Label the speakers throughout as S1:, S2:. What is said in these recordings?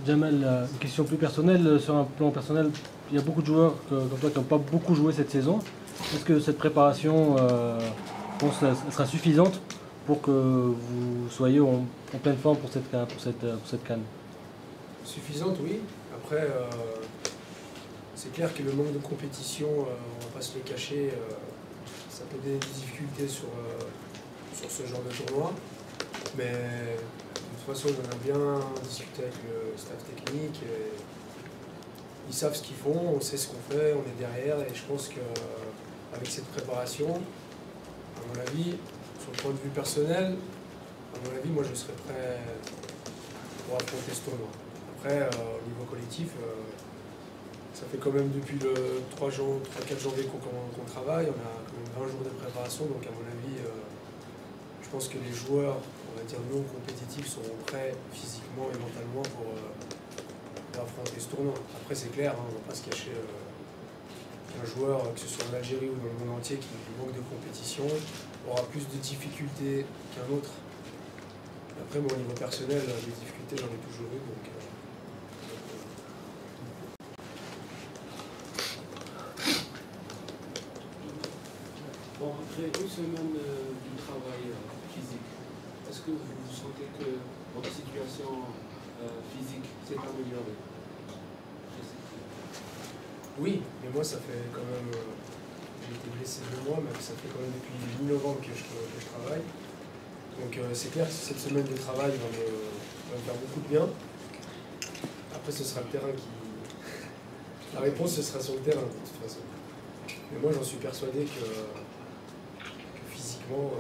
S1: Jamel, une question plus personnelle. Sur un plan personnel, il y a beaucoup de joueurs comme toi qui n'ont pas beaucoup joué cette saison. Est-ce que cette préparation elle sera suffisante pour que vous soyez en pleine forme pour cette CAN?
S2: Suffisante, oui. Après, c'est clair que le manque de compétition, on ne va pas se le cacher, ça peut donner des difficultés sur ce genre de tournoi. Mais de toute façon, on en a bien discuté avec le staff technique. Et ils savent ce qu'ils font, on sait ce qu'on fait, on est derrière. Et je pense qu'avec cette préparation, à mon avis, sur le point de vue personnel, à mon avis, moi je serais prêt pour affronter ce tournoi. Après, au niveau collectif, ça fait quand même depuis le 3-4 janvier qu'on travaille, on a quand même 20 jours de préparation, donc à mon avis, je pense que les joueurs, on va dire non compétitifs, seront prêts physiquement et mentalement pour affronter ce tournoi. Après c'est clair, hein, on ne va pas se cacher qu'un joueur, que ce soit en Algérie ou dans le monde entier, qui manque de compétition, aura plus de difficultés qu'un autre. Après, moi, au niveau personnel, les difficultés, j'en ai toujours eu. Donc,
S3: Bon, après une semaine du travail physique, est-ce que vous sentez que votre situation physique s'est améliorée?
S2: oui, mais moi, ça fait quand même. J'ai été blessé 2 mois, mais ça fait quand même depuis mi-novembre que je travaille. Donc, c'est clair que cette semaine de travail va me faire beaucoup de bien. Après, ce sera le terrain qui. La réponse, ce sera sur le terrain, de toute façon. Mais moi, j'en suis persuadé que physiquement,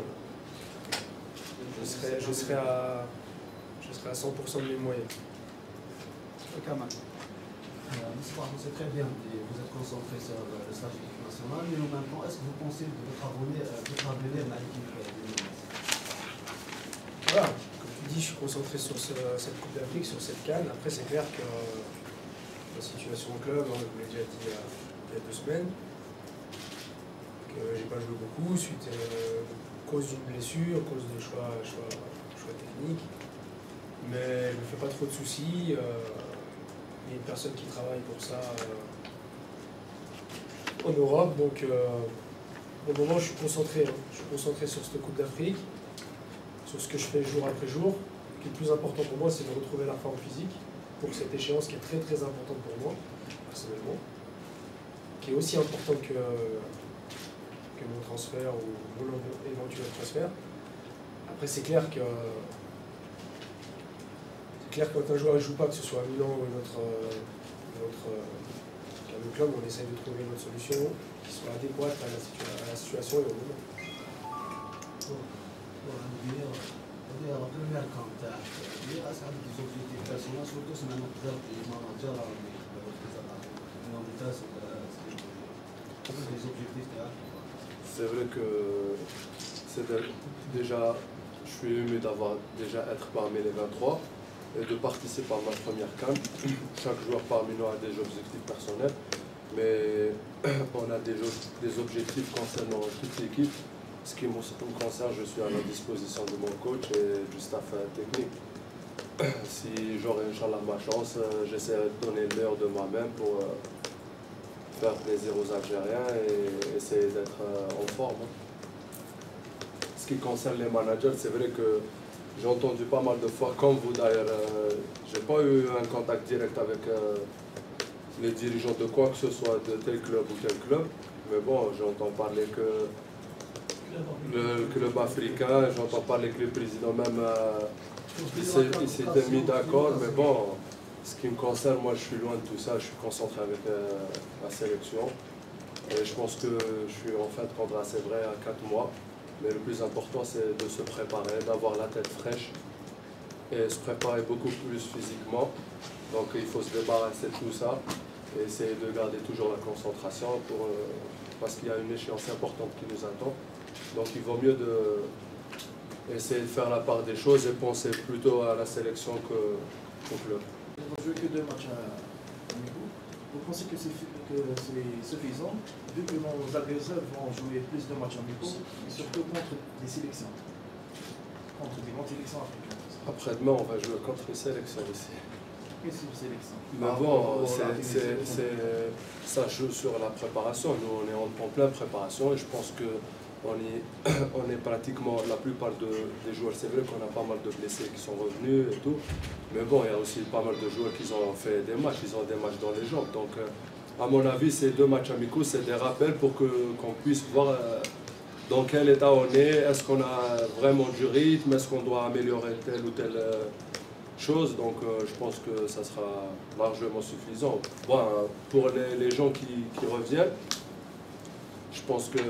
S2: je serai à 100% de mes moyens.
S4: C'est très bien, vous êtes concentré sur le stage de l'équipe nationale, mais en même temps, est-ce que vous pensez de votre avenir à l'équipe de
S2: Voilà, comme tu dis, je suis concentré sur cette Coupe d'Afrique, sur cette CAN. Après, c'est clair que la situation au club, on vous l'a déjà dit il y a 2 semaines, que j'ai pas joué beaucoup suite à cause d'une blessure, à cause de choix techniques. Mais je ne me fais pas trop de soucis. Il y a une personne qui travaille pour ça en Europe. Donc, au moment, je suis concentré. Je suis concentré sur cette Coupe d'Afrique, sur ce que je fais jour après jour. Ce qui est le plus important pour moi, c'est de retrouver la forme physique pour cette échéance qui est très très importante pour moi, personnellement, qui est aussi importante que mon transfert ou mon éventuel transfert. Après, c'est clair que quand un joueur ne joue pas, que ce soit à Milan ou notre club, on essaye de trouver une autre solution qui soit adéquate à la situation et au moment.
S4: première contact, il y a des objectifs personnels, surtout c'est un observe des managers avec des objectifs théâtre.
S5: C'est vrai que déjà, je suis ému d'avoir déjà être parmi les 23 et de participer à ma première CAN. Chaque joueur parmi nous a des objectifs personnels, mais on a des objectifs concernant toute l'équipe. Ce qui me concerne, je suis à la disposition de mon coach et du staff technique. Si j'aurai, Inch'Allah, ma chance, j'essaierai de donner le meilleur de moi-même pour faire plaisir aux Algériens et essayer d'être en forme. Ce qui concerne les managers, c'est vrai que j'ai entendu pas mal de fois, comme vous d'ailleurs, j'ai pas eu un contact direct avec les dirigeants de quoi que ce soit, de tel club ou tel club, mais bon, j'entends parler que le club africain, j'entends parler que le président même il s'était mis d'accord, mais bon, ce qui me concerne, moi je suis loin de tout ça, je suis concentré avec la sélection. Et je pense que je suis en fin de contrat, c'est vrai, à 4 mois. Mais le plus important, c'est de se préparer, d'avoir la tête fraîche et se préparer beaucoup plus physiquement. Donc il faut se débarrasser de tout ça et essayer de garder toujours la concentration parce qu'il y a une échéance importante qui nous attend. Donc il vaut mieux essayer de faire la part des choses et penser plutôt à la sélection qu'au club.
S6: Vous n'avez joué que 2 matchs amicaux. Vous pensez que c'est suffisant, vu que nos agresseurs vont jouer plus de matchs amicaux, et surtout contre des sélections, contre des grandes sélections africaines?
S5: Après-demain, on va jouer contre les sélections ici.
S6: et sur sélection.
S5: Mais bon, ça joue sur la préparation. Nous, on est en pleine préparation et je pense que on est pratiquement, la plupart des joueurs, c'est vrai qu'on a pas mal de blessés qui sont revenus et tout. Mais bon, il y a aussi pas mal de joueurs qui ont fait des matchs, ils ont des matchs dans les jambes. Donc, à mon avis, ces 2 matchs amicaux, c'est des rappels pour qu'on puisse voir dans quel état on est, est-ce qu'on a vraiment du rythme, est-ce qu'on doit améliorer telle ou telle chose. Donc je pense que ça sera largement suffisant. Bon, pour les gens qui reviennent, je pense qu'il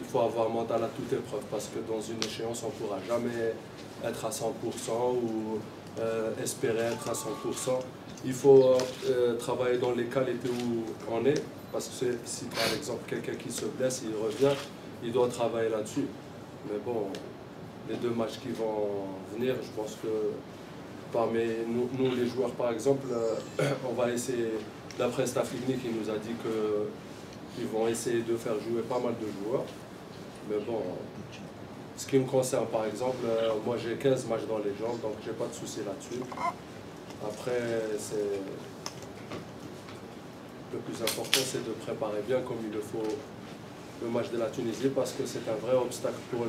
S5: faut avoir mental à toute épreuve parce que dans une échéance, on ne pourra jamais être à 100% ou espérer être à 100%. Il faut travailler dans les qualités où on est, parce que si par exemple quelqu'un qui se blesse, il revient, il doit travailler là-dessus. Mais bon, les 2 matchs qui vont venir, je pense que parmi nous les joueurs par exemple, on va essayer, d'après le staff technique, il nous a dit qu'ils vont essayer de faire jouer pas mal de joueurs. Mais bon, ce qui me concerne par exemple, moi j'ai 15 matchs dans les jambes, donc j'ai pas de souci là-dessus. Après, le plus important, c'est de préparer bien comme il le faut le match de la Tunisie parce que c'est un vrai obstacle pour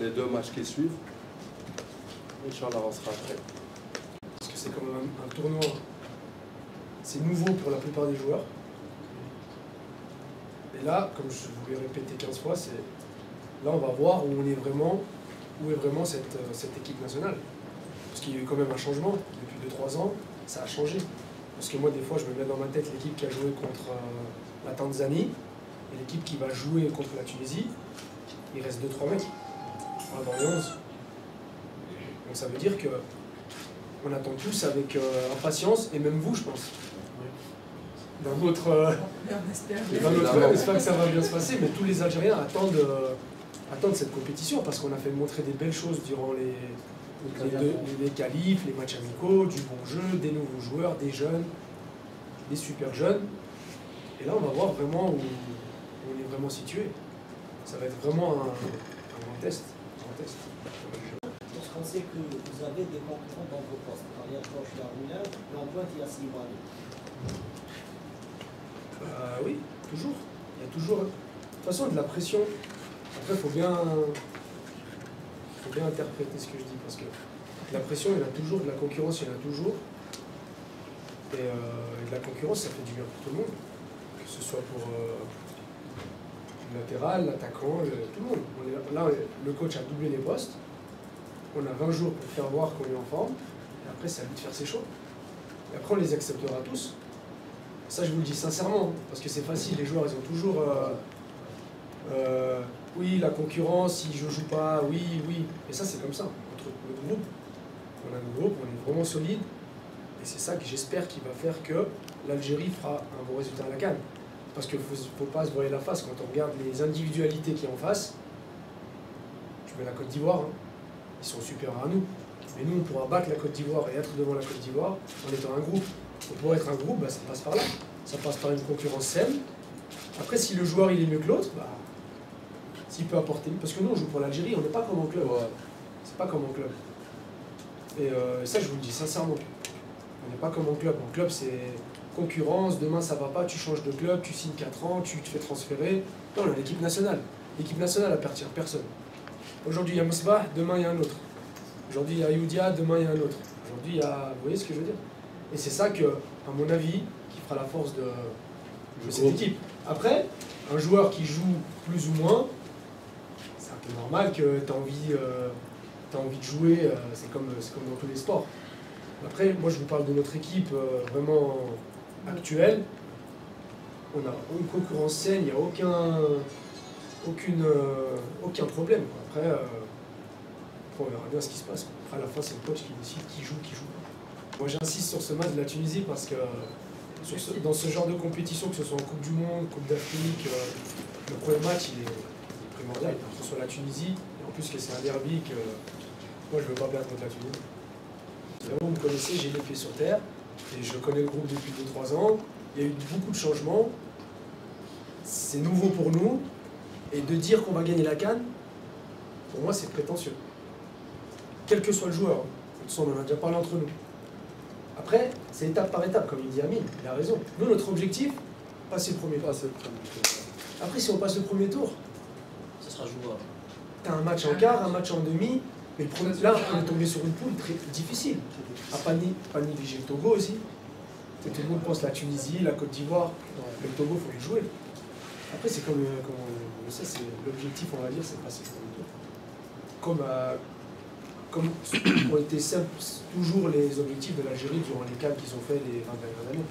S5: les 2 matchs qui suivent. Inch'Allah, on sera prêt.
S2: Parce que c'est quand même un tournoi, c'est nouveau pour la plupart des joueurs. Et là, comme je vous l'ai répété 15 fois, là on va voir où est vraiment cette équipe nationale. Parce qu'il y a eu quand même un changement, depuis 2-3 ans, ça a changé. Parce que moi, des fois, je me mets dans ma tête l'équipe qui a joué contre la Tanzanie et l'équipe qui va jouer contre la Tunisie. Il reste 2-3 mecs dans les 11. Donc ça veut dire qu'on attend tous avec impatience, et même vous, je pense. Dans votre... on espère que ça va bien se passer, mais tous les Algériens attendent cette compétition parce qu'on a fait montrer des belles choses durant les qualifs, les matchs amicaux, du bon jeu, des nouveaux joueurs, des jeunes, des super jeunes. Et là, on va voir vraiment où on est vraiment situé. Ça va être vraiment un grand test.
S7: Parce qu'on sait que vous avez des concurrents dans vos postes. Derrière gauche, il y a Roulin, et en pointe, il y a Slimani.
S2: Oui, toujours. Il y a toujours... De toute façon, de la pression. Après, il faut bien interpréter ce que je dis, parce que de la pression, il y en a toujours, de la concurrence, il y en a toujours. Et de la concurrence, ça fait du bien pour tout le monde. Que ce soit pour le latéral, l'attaquant, tout le monde. Là, le coach a doublé les postes. On a 20 jours pour faire voir qu'on est en forme. Et après, c'est à lui de faire ses choix. Et après, on les acceptera tous. Ça, je vous le dis sincèrement, parce que c'est facile. Les joueurs, ils ont toujours... oui, la concurrence, si je joue pas, oui. Et ça, c'est comme ça. Entre le groupe, on a un groupe, on est vraiment solide. Et c'est ça que j'espère qui va faire que l'Algérie fera un bon résultat à la CAN. Parce qu'il ne faut pas se voiler la face. Quand on regarde les individualités qui sont en face, tu mets la Côte d'Ivoire, hein, ils sont supérieurs à nous. Mais nous, on pourra battre la Côte d'Ivoire et être devant la Côte d'Ivoire en étant un groupe. Et pour être un groupe, bah, ça passe par là. Ça passe par une concurrence saine. Après, si le joueur il est mieux que l'autre, bah, s'il peut apporter... Parce que nous, on joue pour l'Algérie, on n'est pas comme en club. Ouais. C'est pas comme en club. Et ça, je vous le dis sincèrement. On n'est pas comme en club. En club, c'est concurrence. Demain, ça va pas, tu changes de club, tu signes 4 ans, tu te fais transférer. Non, on a l'équipe nationale. L'équipe nationale appartient à personne. Aujourd'hui, il y a Mousbah, demain, il y a un autre. Aujourd'hui, il y a Youdia, demain, il y a un autre. Aujourd'hui, il y a... Vous voyez ce que je veux dire? Et c'est ça que, à mon avis, qui fera la force de cette équipe. Après, un joueur qui joue plus ou moins, c'est un peu normal que tu as envie de jouer, c'est comme dans tous les sports. Après, moi je vous parle de notre équipe vraiment actuelle. On a une concurrence saine, il n'y a aucun problème. Après, on verra bien ce qui se passe. Après, à la fin, c'est le coach qui décide qui joue pas. Moi j'insiste sur ce match de la Tunisie parce que dans ce genre de compétition, que ce soit en Coupe du Monde, Coupe d'Afrique, le premier match il est primordial, que ce soit la Tunisie, et en plus que c'est un derby que moi je ne veux pas perdre contre la Tunisie. Vous me connaissez, j'ai les pieds sur terre, et je connais le groupe depuis 2-3 ans, il y a eu beaucoup de changements, c'est nouveau pour nous, et de dire qu'on va gagner la CAN, pour moi c'est prétentieux. Quel que soit le joueur, de toute façon on en a déjà parlé entre nous. Après, c'est étape par étape, comme il dit Amine, il a raison. Nous, notre objectif, passer le premier tour. Après, si on passe le premier tour,
S7: Ça sera jouable.
S2: tu as un match en quart, un match en demi, mais là, on est tombé sur une poule très difficile. À pas négliger le Togo aussi. Tout le monde pense la Tunisie, la Côte d'Ivoire. Le Togo, il faut y jouer. Après, c'est comme on le sait, c'est l'objectif, on va dire, c'est de passer le premier tour. Comme ont été toujours les objectifs de l'Algérie durant les CAN qu'ils ont fait les 20 dernières années.